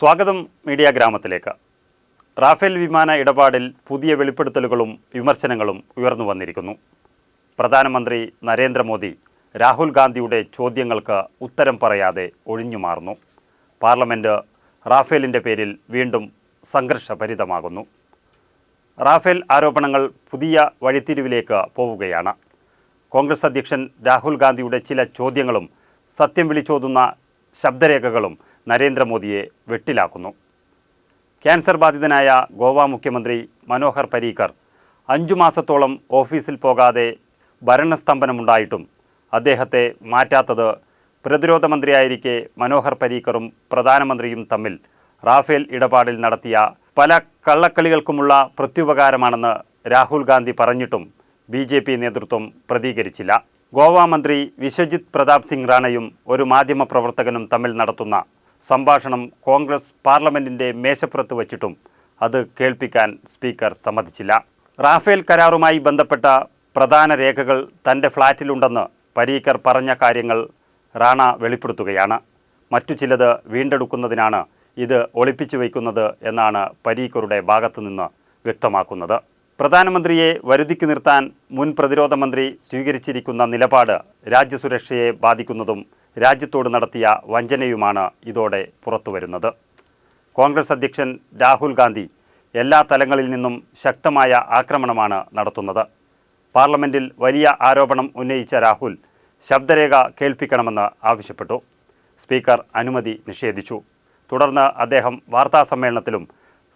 സ്വാഗതം മീഡിയ ഗ്രാമത്തിലേക്ക്. റാഫേൽ വിമാന ഇടപാടിൽ പുതിയ വെളിപ്പെടുത്തലുകളും വിമർശനങ്ങളും ഉയർന്നു വന്നിരിക്കുന്നു. പ്രധാനമന്ത്രി നരേന്ദ്രമോദി രാഹുൽ ഗാന്ധിയുടെ ചോദ്യങ്ങൾക്ക് ഉത്തരം പറയാതെ ഒഴിഞ്ഞുമാറുന്നു. പാർലമെൻറ്റ് റാഫേലിൻ്റെ പേരിൽ വീണ്ടും സംഘർഷഭരിതമാകുന്നു. റാഫേൽ ആരോപണങ്ങൾ പുതിയ വഴിത്തിരിവിലേക്ക് പോവുകയാണ്. കോൺഗ്രസ് അധ്യക്ഷൻ രാഹുൽ ഗാന്ധിയുടെ ചില ചോദ്യങ്ങളും സത്യം വിളിച്ചോതുന്ന ശബ്ദരേഖകളും നരേന്ദ്രമോദിയെ വെട്ടിലാക്കുന്നു. ക്യാൻസർ ബാധിതനായ ഗോവ മുഖ്യമന്ത്രി മനോഹർ പരീക്കർ 5 മാസത്തോളം ഓഫീസിൽ പോകാതെ ഭരണസ്തംഭനമുണ്ടായിട്ടും അദ്ദേഹത്തെ മാറ്റാത്തത് പ്രതിരോധ മന്ത്രിയായിരിക്കെ മനോഹർ പരീക്കറും പ്രധാനമന്ത്രിയും തമ്മിൽ റാഫേൽ ഇടപാടിൽ നടത്തിയ പല കള്ളക്കളികൾക്കുമുള്ള പ്രത്യുപകാരമാണെന്ന് രാഹുൽ ഗാന്ധി പറഞ്ഞിട്ടും BJP നേതൃത്വം പ്രതികരിച്ചില്ല. ഗോവ മന്ത്രി വിശ്വജിത് പ്രതാപ് സിംഗ് റാണയും ഒരു മാധ്യമപ്രവർത്തകനും തമ്മിൽ നടത്തുന്ന സംഭാഷണം കോൺഗ്രസ് പാർലമെൻറ്റിൻ്റെ മേശപ്പുറത്ത് വച്ചിട്ടും അത് കേൾപ്പിക്കാൻ സ്പീക്കർ സമ്മതിച്ചില്ല. റാഫേൽ കരാറുമായി ബന്ധപ്പെട്ട പ്രധാന രേഖകൾ തൻ്റെ ഫ്ളാറ്റിലുണ്ടെന്ന് പരീക്കർ പറഞ്ഞ കാര്യങ്ങൾ റാണ വെളിപ്പെടുത്തുകയാണ്. മറ്റു ചിലത് വീണ്ടെടുക്കുന്നതിനാണ് ഇത് ഒളിപ്പിച്ചു വയ്ക്കുന്നത് എന്നാണ് പരീക്കറുടെ ഭാഗത്തുനിന്ന് വ്യക്തമാക്കുന്നത്. പ്രധാനമന്ത്രിയെ വരുതിക്ക് നിർത്താൻ മുൻ പ്രതിരോധ മന്ത്രി സ്വീകരിച്ചിരിക്കുന്ന നിലപാട് രാജ്യസുരക്ഷയെ ബാധിക്കുന്നതും രാജ്യത്തോട് നടത്തിയ വഞ്ചനയുമാണ് ഇതോടെ പുറത്തുവരുന്നത്. കോൺഗ്രസ് അധ്യക്ഷൻ രാഹുൽ ഗാന്ധി എല്ലാ തലങ്ങളിൽ നിന്നും ശക്തമായ ആക്രമണമാണ് നടത്തുന്നത്. പാർലമെൻറ്റിൽ വലിയ ആരോപണം ഉന്നയിച്ച രാഹുൽ ശബ്ദരേഖ കേൾപ്പിക്കണമെന്ന് ആവശ്യപ്പെട്ടു. സ്പീക്കർ അനുമതി നിഷേധിച്ചു. തുടർന്ന് അദ്ദേഹം വാർത്താസമ്മേളനത്തിലും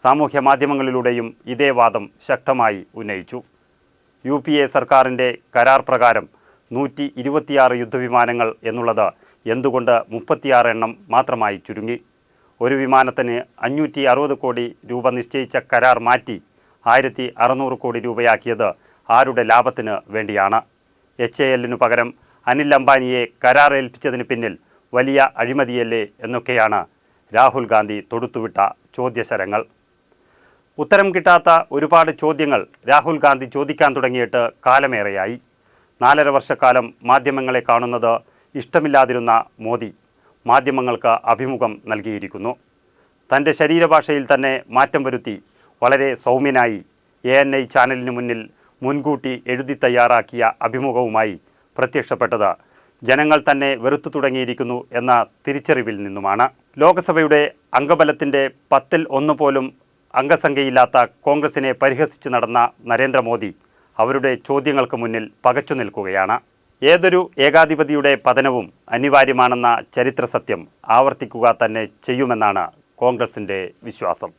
സാമൂഹ്യ മാധ്യമങ്ങളിലൂടെയും ഇതേ വാദം ശക്തമായി ഉന്നയിച്ചു. UPA സർക്കാരിൻ്റെ കരാർ പ്രകാരം 126 യുദ്ധവിമാനങ്ങൾ എന്നുള്ളത് എന്തുകൊണ്ട് 36 എണ്ണം മാത്രമായി ചുരുങ്ങി? ഒരു വിമാനത്തിന് 560 കോടി രൂപ നിശ്ചയിച്ച കരാർ മാറ്റി 1600 കോടി രൂപയാക്കിയത് ആരുടെ ലാഭത്തിന് വേണ്ടിയാണ്? HALനു പകരം അനിൽ അംബാനിയെ കരാർ ഏൽപ്പിച്ചതിന് പിന്നിൽ വലിയ അഴിമതിയല്ലേ എന്നൊക്കെയാണ് രാഹുൽ ഗാന്ധി തൊടുത്തുവിട്ട ചോദ്യശരങ്ങൾ. ഉത്തരം കിട്ടാത്ത ഒരുപാട് ചോദ്യങ്ങൾ രാഹുൽ ഗാന്ധി ചോദിക്കാൻ തുടങ്ങിയിട്ട് കാലമേറെയായി. 4.5 വർഷക്കാലം മാധ്യമങ്ങളെ കാണുന്നത് ഇഷ്ടമില്ലാതിരുന്ന മോദി മാധ്യമങ്ങൾക്ക് അഭിമുഖം നൽകിയിരിക്കുന്നു. തൻ്റെ ശരീരഭാഷയിൽ തന്നെ മാറ്റം വരുത്തി വളരെ സൗമ്യനായി ANI ചാനലിന് മുന്നിൽ മുൻകൂട്ടി എഴുതി തയ്യാറാക്കിയ അഭിമുഖവുമായി പ്രത്യക്ഷപ്പെട്ടത് ജനങ്ങൾ തന്നെ വെറുത്തു തുടങ്ങിയിരിക്കുന്നു എന്ന തിരിച്ചറിവിൽ നിന്നുമാണ്. ലോക്സഭയുടെ അംഗബലത്തിൻ്റെ 10ൽ 1 പോലും അംഗസംഖ്യയില്ലാത്ത കോൺഗ്രസിനെ പരിഹസിച്ച് നടന്ന നരേന്ദ്രമോദി അവരുടെ ചോദ്യങ്ങൾക്ക് മുന്നിൽ പകച്ചു നിൽക്കുകയാണ്. ഏതൊരു ഏകാധിപതിയുടെ പതനവും അനിവാര്യമാണെന്ന ചരിത്ര സത്യം ആവർത്തിക്കുക തന്നെ ചെയ്യുമെന്നാണ് കോൺഗ്രസിൻ്റെ വിശ്വാസം.